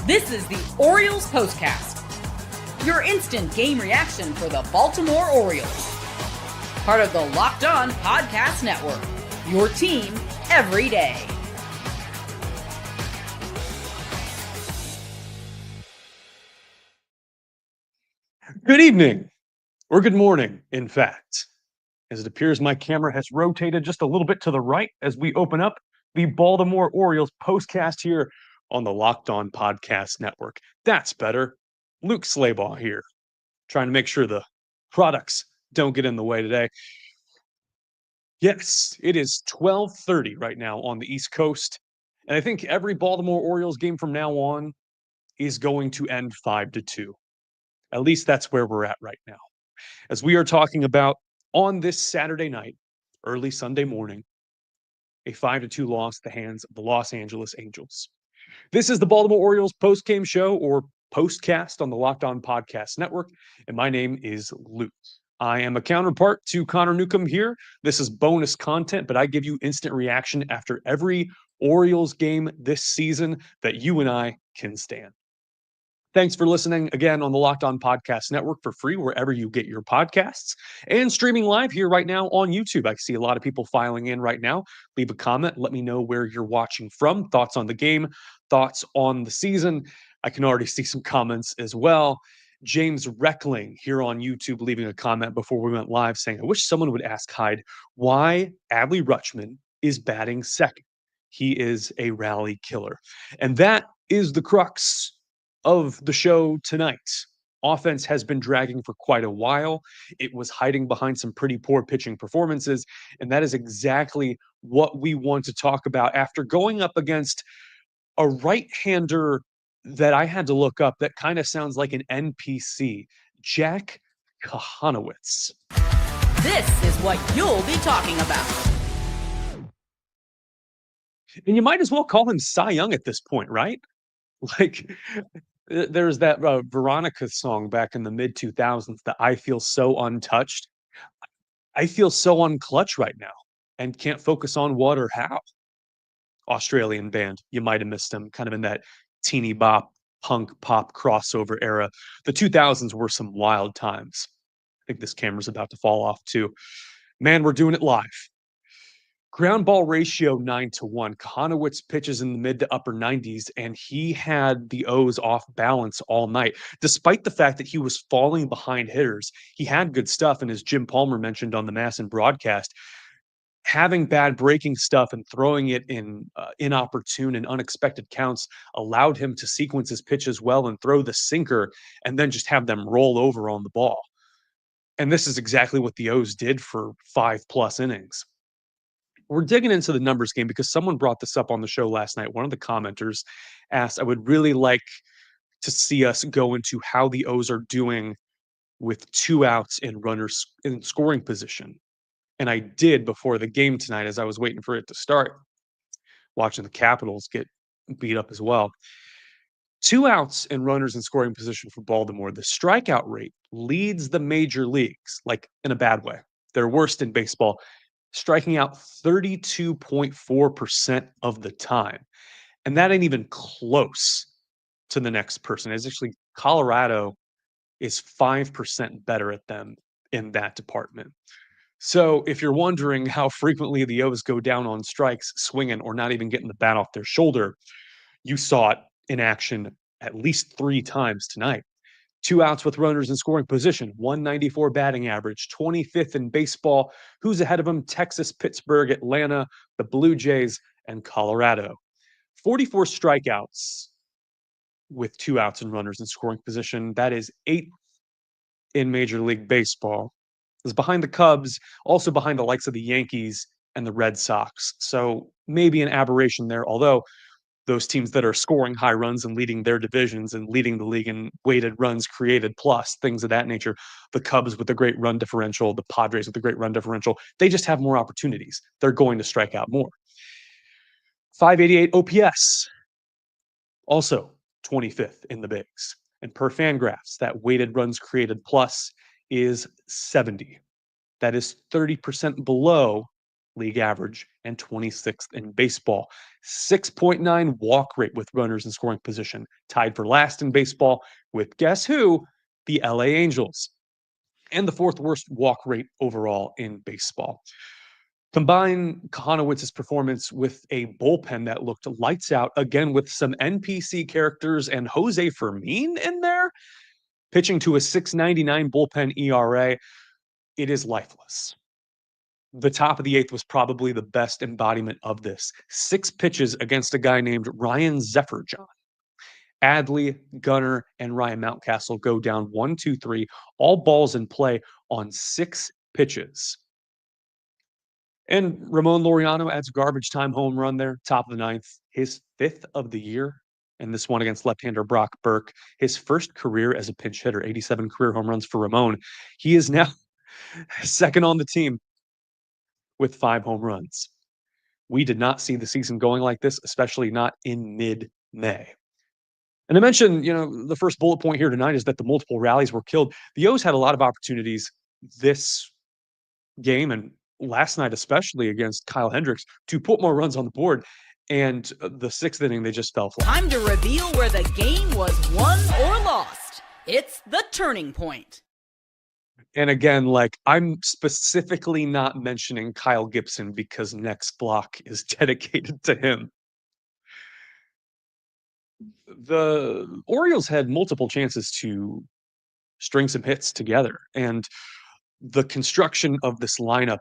This is the Orioles Postcast, your instant game reaction for the Baltimore Orioles. Part of the Locked On Podcast Network, your team every day. Good evening, or good morning, in fact, as it appears my camera has rotated just a little bit to the right as we open up the Baltimore Orioles postcast here on the Locked On Podcast Network. That's better. Luke Slaybaugh here, trying to make sure the products don't get in the way today. Yes, it is 12:30 right now on the East Coast, and I think every Baltimore Orioles game from now on is going to end 5-2. At least that's where we're at right now. As we are talking about on this Saturday night, early Sunday morning, a 5-2 loss at the hands of the Los Angeles Angels. This is the Baltimore Orioles post-game show or postcast on the Locked On Podcast Network, and my name is Luke. I am a counterpart to Connor Newcomb here. This is bonus content, but I give you instant reaction after every Orioles game this season that you and I can stand. Thanks for listening again on the Locked On Podcast Network for free wherever you get your podcasts and streaming live here right now on YouTube. I see a lot of people filing in right now. Leave a comment. Let me know where you're watching from. Thoughts on the game, thoughts on the season. I can already see some comments as well. James Reckling here on YouTube leaving a comment before we went live saying, I wish someone would ask Hyde why Adley Rutschman is batting second. He is a rally killer. And that is the crux of the show tonight. Offense has been dragging for quite a while. It was hiding behind some pretty poor pitching performances, and that is exactly what we want to talk about after going up against a right-hander that I had to look up that kind of sounds like an NPC, Jack Kahanowitz. This is what you'll be talking about. And you might as well call him Cy Young at this point, right? Like, there's that Veronica song back in the mid-2000s that I feel so untouched. I feel so unclutch right now and can't focus on what or how. Australian band, you might have missed them, kind of in that teeny bop, punk pop crossover era. The 2000s were some wild times. I think this camera's about to fall off too. Man, we're doing it live. Ground ball ratio 9-1. Kahanowitz pitches in the mid to upper 90s, and he had the O's off balance all night. Despite the fact that he was falling behind hitters, he had good stuff. And as Jim Palmer mentioned on the Masson broadcast, having bad breaking stuff and throwing it in inopportune and unexpected counts allowed him to sequence his pitches well and throw the sinker and then just have them roll over on the ball. And this is exactly what the O's did for 5+ innings. We're digging into the numbers game because someone brought this up on the show last night. One of the commenters asked, I would really like to see us go into how the O's are doing with 2 outs and runners in scoring position. And I did before the game tonight as I was waiting for it to start, watching the Capitals get beat up as well. 2 outs and runners in scoring position for Baltimore. The strikeout rate leads the major leagues, like in a bad way. They're worst in baseball, striking out 32.4% of the time. And that ain't even close to the next person. It's actually Colorado is 5% better at them in that department. So if you're wondering how frequently the O's go down on strikes, swinging, or not even getting the bat off their shoulder, you saw it in action at least 3 times tonight. 2 outs with runners in scoring position, 194 batting average, 25th in baseball. Who's ahead of them? Texas, Pittsburgh, Atlanta, the Blue Jays, and Colorado. 44 strikeouts with 2 outs and runners in scoring position. That is 8th in Major League Baseball. It's behind the Cubs, also behind the likes of the Yankees and the Red Sox. So maybe an aberration there, although those teams that are scoring high runs and leading their divisions and leading the league in weighted runs created plus, things of that nature. The Cubs with a great run differential, the Padres with a great run differential, they just have more opportunities. They're going to strike out more. 588 OPS, also 25th in the bigs. And per Fangraphs, that weighted runs created plus is 70. That is 30% below league average, and 26th in baseball. 6.9 walk rate with runners in scoring position, tied for last in baseball with guess who? The LA Angels. And the fourth worst walk rate overall in baseball. Combine Kahanowitz's performance with a bullpen that looked lights out, again with some NPC characters and Jose Fermin in there, pitching to a 6.99 bullpen ERA. It is lifeless. The top of the eighth was probably the best embodiment of this. 6 pitches against a guy named Ryan Zephyr-John. Adley, Gunnar, and Ryan Mountcastle go down 1, 2, 3, all balls in play on 6 pitches. And Ramón Laureano adds a garbage time home run there, top of the ninth, his 5th of the year. And this one against left-hander Brock Burke, his first career as a pinch hitter, 87 career home runs for Ramon. He is now second on the team with 5 home runs. We did not see the season going like this, especially not in mid-May. And I mentioned, the first bullet point here tonight is that the multiple rallies were killed. The O's had a lot of opportunities this game and last night, especially against Kyle Hendricks, to put more runs on the board. And the 6th inning, they just fell flat. Time to reveal where the game was won or lost. It's the turning point. And again, I'm specifically not mentioning Kyle Gibson because next block is dedicated to him. The Orioles had multiple chances to string some hits together, and the construction of this lineup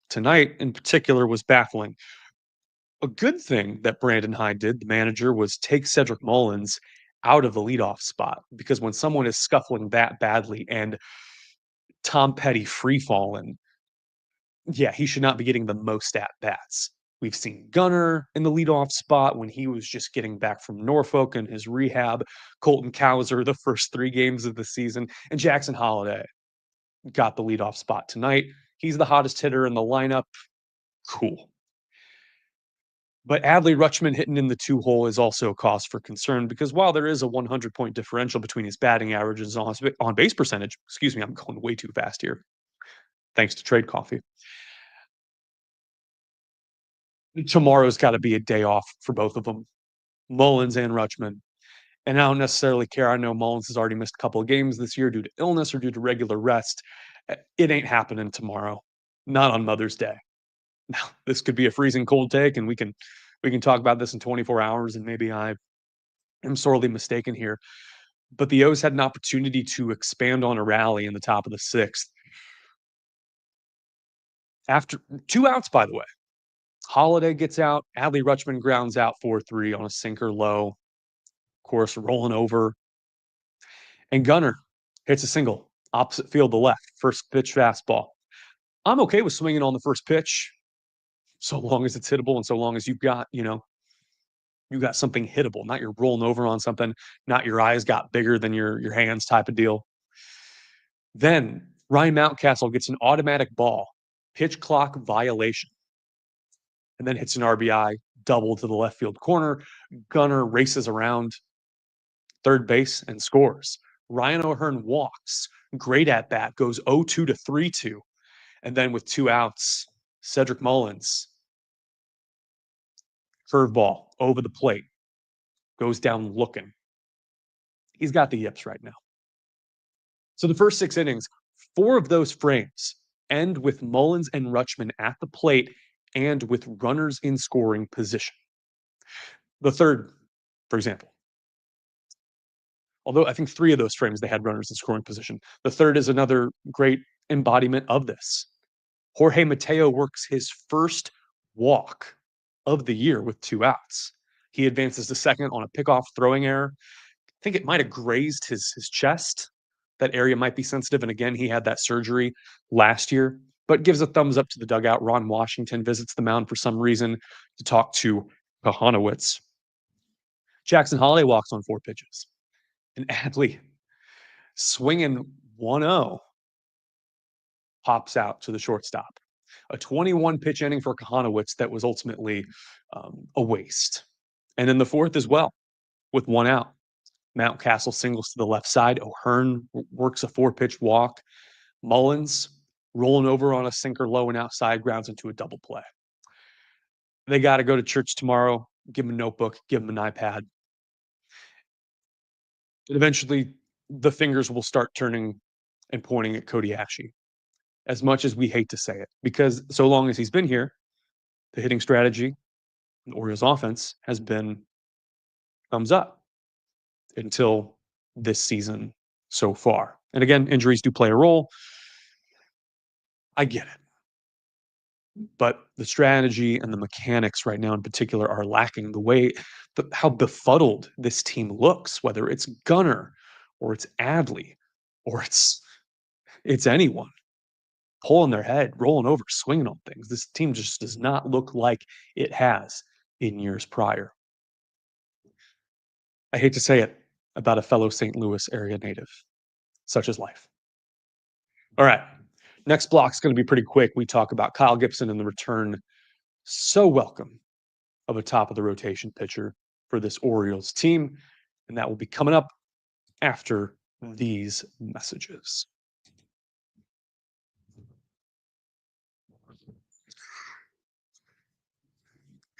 tonight in particular was baffling. A good thing that Brandon Hyde did, the manager, was take Cedric Mullins out of the leadoff spot, because when someone is scuffling that badly and Tom Petty free-falling, yeah, he should not be getting the most at-bats. We've seen Gunnar in the leadoff spot when he was just getting back from Norfolk and his rehab. Colton Cowser the first 3 games of the season. And Jackson Holliday got the leadoff spot tonight. He's the hottest hitter in the lineup. Cool. But Adley Rutschman hitting in the 2-hole is also a cause for concern, because while there is a 100-point differential between his batting average and his on-base percentage, excuse me, I'm going way too fast here, thanks to Trade Coffee. Tomorrow's got to be a day off for both of them, Mullins and Rutschman. And I don't necessarily care. I know Mullins has already missed a couple of games this year due to illness or due to regular rest. It ain't happening tomorrow, not on Mother's Day. Now, this could be a freezing cold take, and we can talk about this in 24 hours, and maybe I am sorely mistaken here. But the O's had an opportunity to expand on a rally in the top of the 6th. After 2 outs, by the way. Holliday gets out. Adley Rutschman grounds out 4-3 on a sinker low. Of course, rolling over. And Gunnar hits a single, opposite field to left. First pitch fastball. I'm okay with swinging on the first pitch, so long as it's hittable and so long as you've got, you got something hittable, not you're rolling over on something, not your eyes got bigger than your hands type of deal. Then Ryan Mountcastle gets an automatic ball, pitch clock violation, and then hits an RBI double to the left field corner. Gunnar races around third base and scores. Ryan O'Hearn walks. Great at bat, goes 0-2 to 3-2. And then with 2 outs, Cedric Mullins, curveball over the plate, goes down looking. He's got the yips right now. So the first 6 innings, 4 of those frames end with Mullins and Rutschman at the plate and with runners in scoring position. The third, for example, although I think 3 of those frames they had runners in scoring position. The third is another great embodiment of this. Jorge Mateo works his first walk of the year with 2 outs. He advances to second on a pickoff throwing error. I think it might have grazed his chest. That area might be sensitive. And again, he had that surgery last year, but gives a thumbs up to the dugout. Ron Washington visits the mound for some reason to talk to Kahanowitz. Jackson Holliday walks on 4 pitches. And Adley, swinging 1-0, pops out to the shortstop. A 21-pitch inning for Kahanowitz that was ultimately a waste. And then the fourth as well, with 1 out. Mountcastle singles to the left side. O'Hearn works a 4-pitch walk. Mullins rolling over on a sinker low and outside, grounds into a double play. They got to go to church tomorrow. Give them a notebook, give them an iPad. And eventually, the fingers will start turning and pointing at Cody Ashe, as much as we hate to say it, because so long as he's been here, the hitting strategy, the Orioles offense has been thumbs up until this season so far. And again, injuries do play a role. I get it. But the strategy and the mechanics right now in particular are lacking. The way how befuddled this team looks, whether it's Gunnar or it's Adley or it's anyone pulling their head, rolling over, swinging on things. This team just does not look like it has in years prior. I hate to say it about a fellow St. Louis area native. Such is life. All right. Next block's going to be pretty quick. We talk about Kyle Gibson and the return, so welcome, of a top of the rotation pitcher for this Orioles team. And that will be coming up after these messages.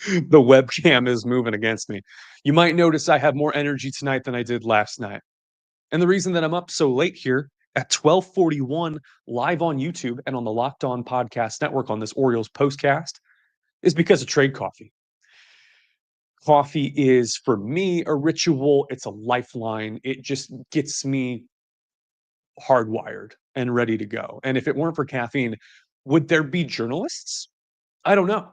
The webcam is moving against me. You might notice I have more energy tonight than I did last night. And the reason that I'm up so late here at 12:41 live on YouTube and on the Locked On Podcast Network on this Orioles postcast is because of Trade Coffee. Coffee is, for me, a ritual. It's a lifeline. It just gets me hardwired and ready to go. And if it weren't for caffeine, would there be journalists? I don't know.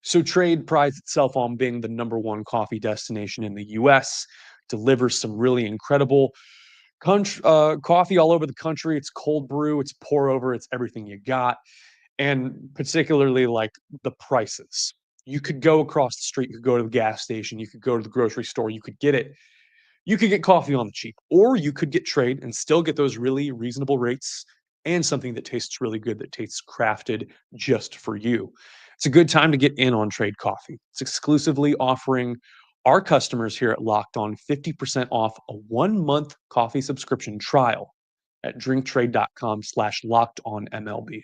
So Trade prides itself on being the number one coffee destination in the U.S., delivers some really incredible coffee all over the country. It's cold brew, it's pour over, it's everything you got. And particularly like the prices. You could go across the street, you could go to the gas station, you could go to the grocery store, you could get it. You could get coffee on the cheap, or you could get Trade and still get those really reasonable rates and something that tastes really good, that tastes crafted just for you. It's a good time to get in on Trade Coffee. It's exclusively offering our customers here at Locked On 50% off a 1-month coffee subscription trial at drinktrade.com/lockedonmlb.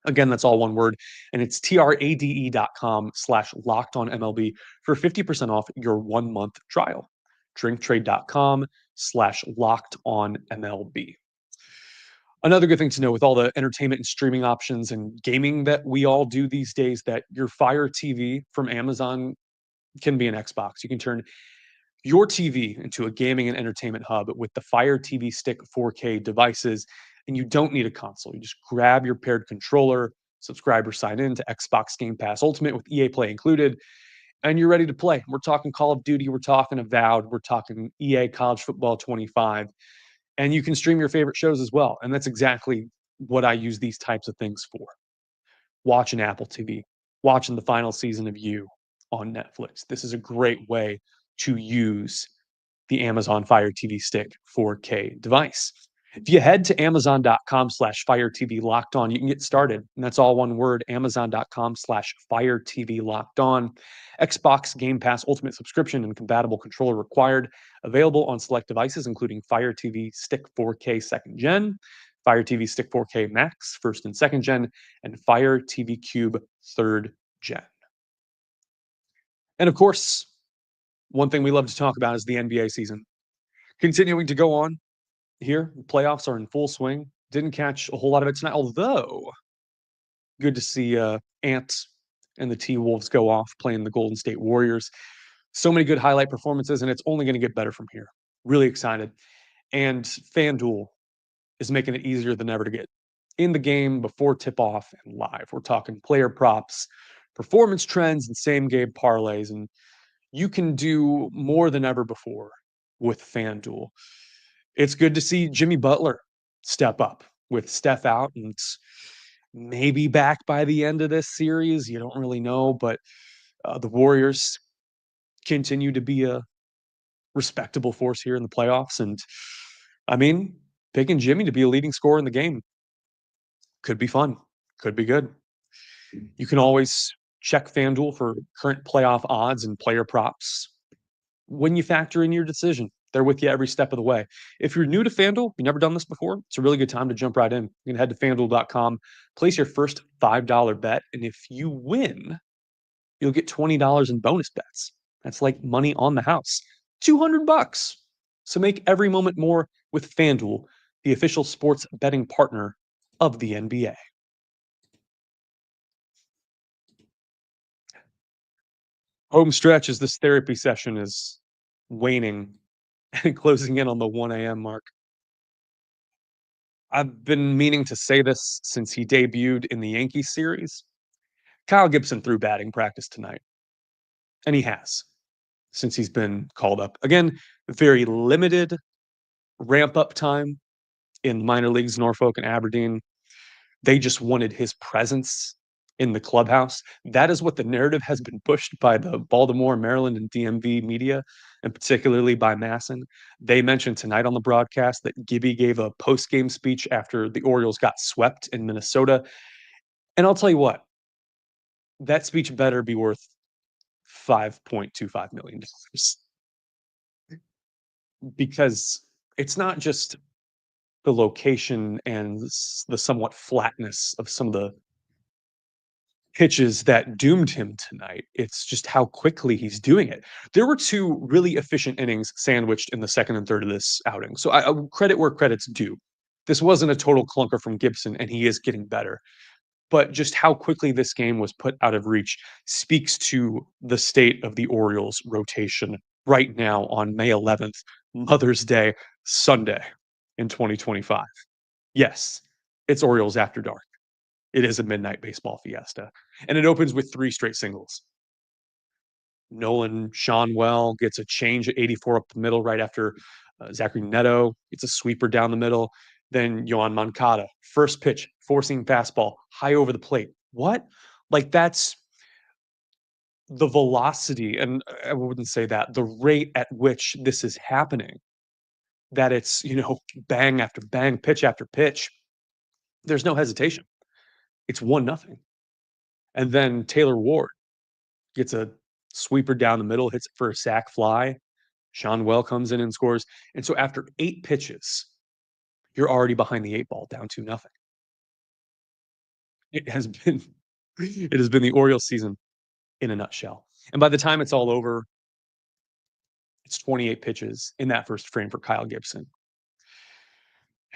Again, that's all one word, and it's trade.com/lockedonmlb for 50% off your 1-month trial. drinktrade.com/lockedonmlb. Another good thing to know with all the entertainment and streaming options and gaming that we all do these days, that your Fire TV from Amazon can be an Xbox. You can turn your TV into a gaming and entertainment hub with the Fire TV Stick 4K devices, and you don't need a console. You just grab your paired controller, subscribe or sign in to Xbox Game Pass Ultimate with EA Play included, and you're ready to play. We're talking Call of Duty, we're talking Avowed, we're talking EA College Football 25, and you can stream your favorite shows as well. And that's exactly what I use these types of things for. Watching Apple TV, watching the final season of You on Netflix. This is a great way to use the Amazon Fire TV Stick 4K device. If you head to amazon.com/Fire TV Locked On, you can get started. And that's all one word, amazon.com/Fire TV Locked On. Xbox Game Pass Ultimate subscription and compatible controller required. Available on select devices, including Fire TV Stick 4K 2nd Gen, Fire TV Stick 4K Max 1st and 2nd Gen, and Fire TV Cube 3rd Gen. And of course, one thing we love to talk about is the NBA season. Continuing to go on here. The playoffs are in full swing. Didn't catch a whole lot of it tonight, although good to see Ant and the T-Wolves go off playing the Golden State Warriors. So many good highlight performances, and it's only going to get better from here. Really excited. And FanDuel is making it easier than ever to get in the game before tip-off and live. We're talking player props, performance trends, and same-game parlays, and you can do more than ever before with FanDuel. It's good to see Jimmy Butler step up with Steph out and maybe back by the end of this series. You don't really know, but the Warriors continue to be a respectable force here in the playoffs. And I mean, picking Jimmy to be a leading scorer in the game could be fun, could be good. You can always check FanDuel for current playoff odds and player props when you factor in your decision. They're with you every step of the way. If you're new to FanDuel, you've never done this before, it's a really good time to jump right in. You can head to FanDuel.com, place your first $5 bet, and if you win, you'll get $20 in bonus bets. That's like money on the house. $200. So make every moment more with FanDuel, the official sports betting partner of the NBA. Home stretch as this therapy session is waning and closing in on the 1 a.m. mark. I've been meaning to say this since he debuted in the Yankees series. Kyle Gibson threw batting practice tonight, and he has since he's been called up. Again, very limited ramp up time in minor leagues, Norfolk and Aberdeen. They just wanted his presence in the clubhouse. That is what the narrative has been pushed by the Baltimore, Maryland, and DMV media, and particularly by Masson. They mentioned tonight on the broadcast that Gibby gave a post-game speech after the Orioles got swept in Minnesota. And I'll tell you what, that speech better be worth $5.25 million because it's not just the location and the somewhat flatness of some of the pitches that doomed him tonight. It's just how quickly he's doing it. There were two really efficient innings sandwiched in the second and third of this outing. So I credit where credit's due. This wasn't a total clunker from Gibson, and he is getting better. But just how quickly this game was put out of reach speaks to the state of the Orioles rotation right now on May 11th, Mother's Day, Sunday in 2025. Yes, it's Orioles After Dark. It is a midnight baseball fiesta. And it opens with 3 straight singles. Nolan Schanuel gets a change at 84 up the middle right after Zachary Neto gets a sweeper down the middle. Then Yohan Moncada, first pitch, forcing fastball, high over the plate. What? Like that's the velocity, and I wouldn't say that, the rate at which this is happening, that it's, bang after bang, pitch after pitch. There's no hesitation. It's 1-0. And then Taylor Ward gets a sweeper down the middle, hits it for a sac fly. Schanuel comes in and scores. And so after 8 pitches, you're already behind the 8 ball, down 2-0. It has been the Orioles season in a nutshell. And by the time it's all over, it's 28 pitches in that first frame for Kyle Gibson.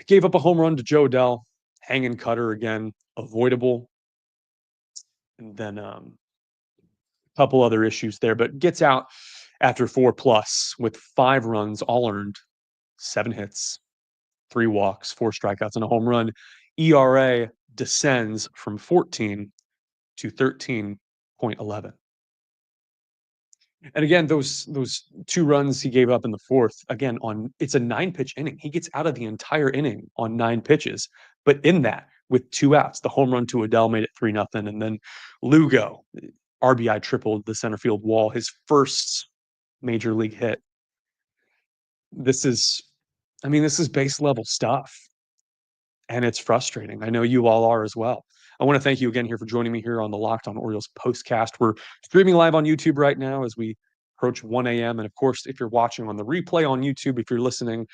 Gave up a home run to Joe Adell, hanging cutter again, avoidable. And then couple other issues there, but gets out after 4+ with 5 runs, all earned, 7 hits, 3 walks, 4 strikeouts, and a home run. ERA descends from 14 to 13.11. And again, those 2 runs he gave up in the fourth, again, it's a 9-pitch inning. He gets out of the entire inning on 9 pitches, but in that, with 2 outs, the home run to Adell made it 3-0, and then Lugo RBI tripled the center field wall, his first major league hit. This is base level stuff, and it's frustrating. I know you all are as well. I want to thank you again here for joining me here on the Locked On Orioles postcast. We're streaming live on YouTube right now as we approach 1 a.m. And of course, if you're watching on the replay on YouTube, if you're listening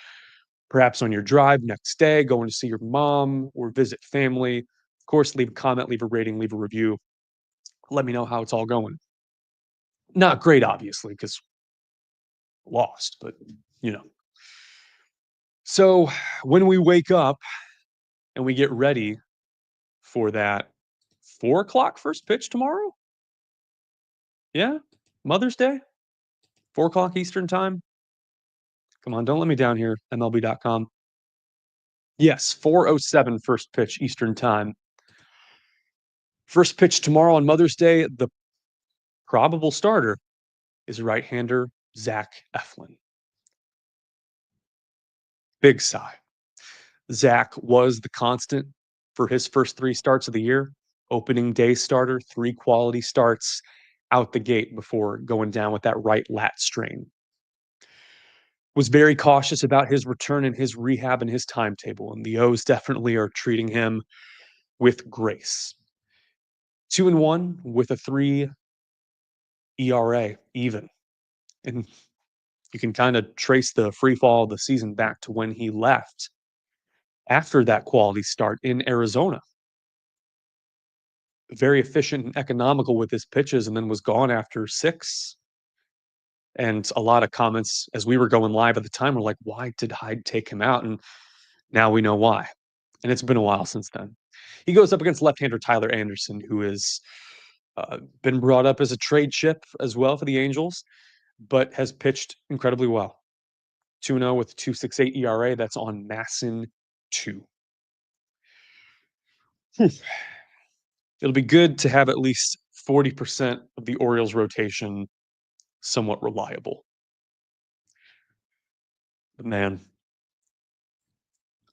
perhaps on your drive next day, going to see your mom or visit family, of course, leave a comment, leave a rating, leave a review. Let me know how it's all going. Not great, obviously, because lost, but So when we wake up and we get ready for that 4 o'clock first pitch tomorrow, yeah, Mother's Day, 4 o'clock Eastern time. Come on, don't let me down here, MLB.com. Yes, 4:07 first pitch Eastern time. First pitch tomorrow on Mother's Day, the probable starter is right-hander Zach Eflin. Big sigh. Zach was the constant for his first 3 starts of the year. Opening day starter, 3 quality starts out the gate before going down with that right lat strain. Was very cautious about his return and his rehab and his timetable, and the O's definitely are treating him with grace. 2-1 with a 3 ERA even. And you can kind of trace the free fall of the season back to when he left after that quality start in Arizona. very efficient and economical with his pitches and then was gone after 6. And a lot of comments as we were going live at the time were like, why did Hyde take him out? And now we know why. And it's been a while since then. He goes up against left-hander Tyler Anderson, who has been brought up as a trade chip as well for the Angels, but has pitched incredibly well. 2-0 with 2.68 ERA. That's on Masson 2. It'll be good to have at least 40% of the Orioles rotation somewhat reliable. But man,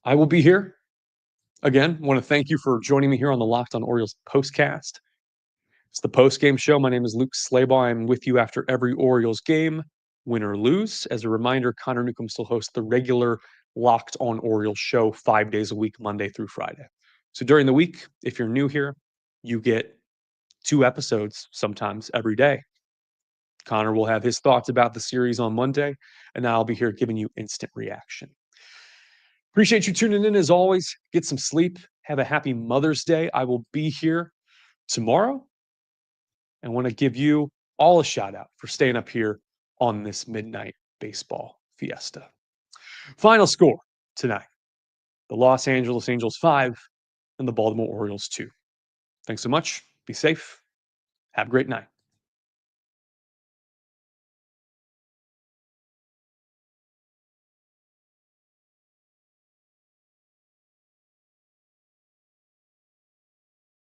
I will be here. Again, want to thank you for joining me here on the Locked on Orioles postcast. It's the post-game show. My name is Luke Slaybaugh. I'm with you after every Orioles game, win or lose. As a reminder, Connor Newcomb still hosts the regular Locked on Orioles show 5 days a week, Monday through Friday. So during the week, if you're new here, you get 2 episodes sometimes every day. Connor will have his thoughts about the series on Monday, and I'll be here giving you instant reaction. Appreciate you tuning in as always. Get some sleep. Have a happy Mother's Day. I will be here tomorrow and want to give you all a shout out for staying up here on this midnight baseball fiesta. Final score tonight: the Los Angeles Angels 5 and the Baltimore Orioles 2. Thanks so much. Be safe. Have a great night.